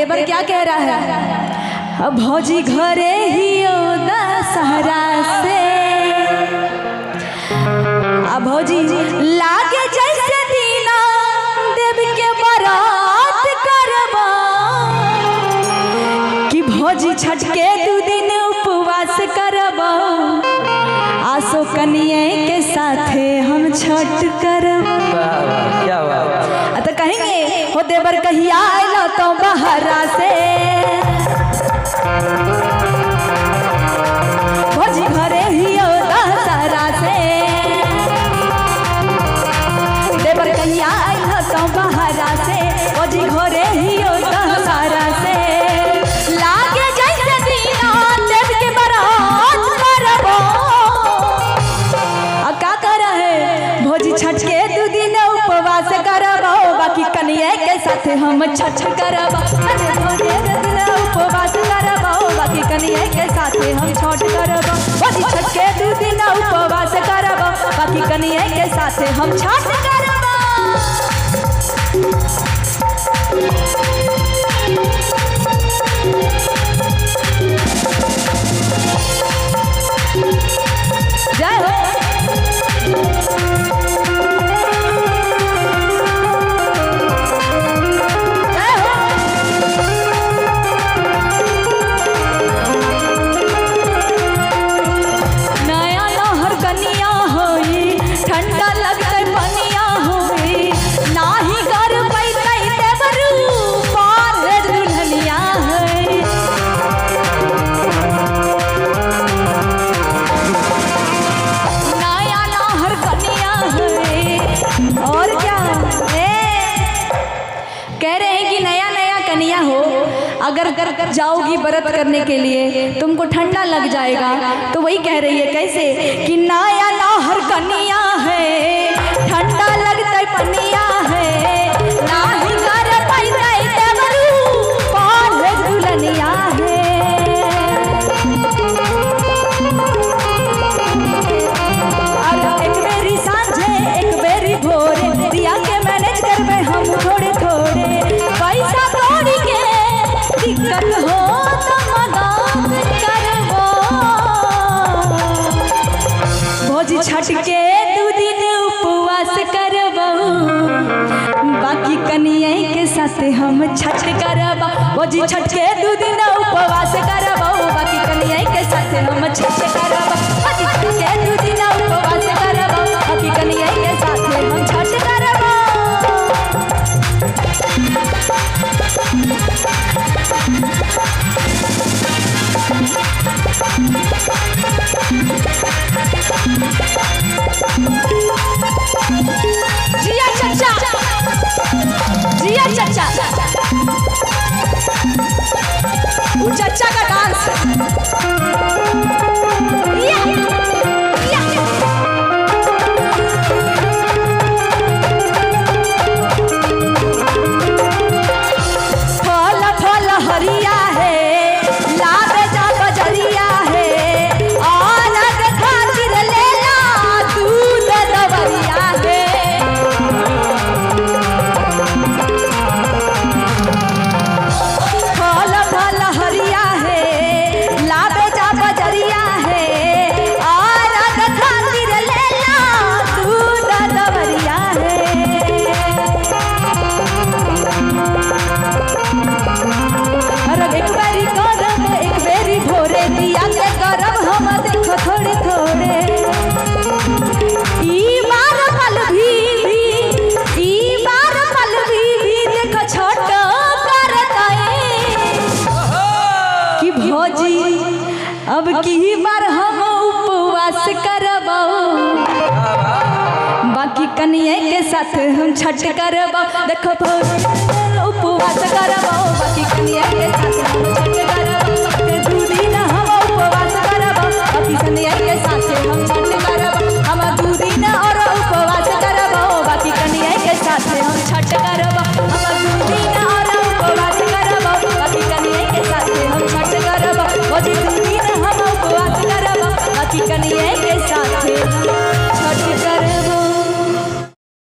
देवर क्या कह रहा है, भौजी घरे ही दशहरा से भौजी लागे जैसे दीना देव के बरात करबा कि भौजी छठ के 2 दिन उपवास करबा आसो कनिए के साथे हम छठ करबा। तो कहेंगे हो देवर कहिया आइलो तो बहरा से भौजी घरे ही दशहरा से देवर कहिया आइलो तो बहरा से भौजी घरे ही दशहरा से लागे जैसे दीना देव के बरात करबो का कर है भौजी छठ के 2 दिन उपवास करबो बाकी कनिए के साथ हम छठ करबो उपवास करबो बाकी कनिए के साथ हम छठ करबो भौजी छठ के 2 दिन उपवास करबो बाकी कनिए के साथ हम छठ करबो। जय हो अगर जाओगी व्रत करने के लिए तुमको ठंडा लग जाएगा तो वही कह रही है कैसे कि नया नहर कनिया है ठंडा लगता पनिया है नाही कर पैदा देवरू पार दुल्हनिया है। और एक बेरी सांझे एक बेरी भोरे दिया के मैनेज करबे हम थोड़े थोड़े पैसा कौड़ी के दिक्कत हो तो मदद करबो भौजी छठ के 2 दिन उपवास करबो बाकी कनिए के साथ हम छठ करबो भौजी छठ के 2 दिन उपवास करबो बाकी कनिए के साथ हम छठ करबो भौजी छठ के 2 दिन उपवास करबो बाकी कनिए के साथ हम छठ करबो। जिया चाचा जिया चाचा वो चाचा का डांस फल फल हरिया है लाबे जा बजरिया है औरत खातिर लेला दूध दवरिया है। फल फल हरिया है लाबे जा बजरिया है औरत खातिर लेला दूध दवरिया है। एक बारी करब एक बेरी भोरे दिया के करब हम देखो थोड़े थोड़े ई बार पल भी देखो छोट करता कि भौजी अब की बार हम उपवास करबो बाकी कनिए के साथ हम छठ करबो देखो भौजी उपवास करबो बाकी कनिए के साथ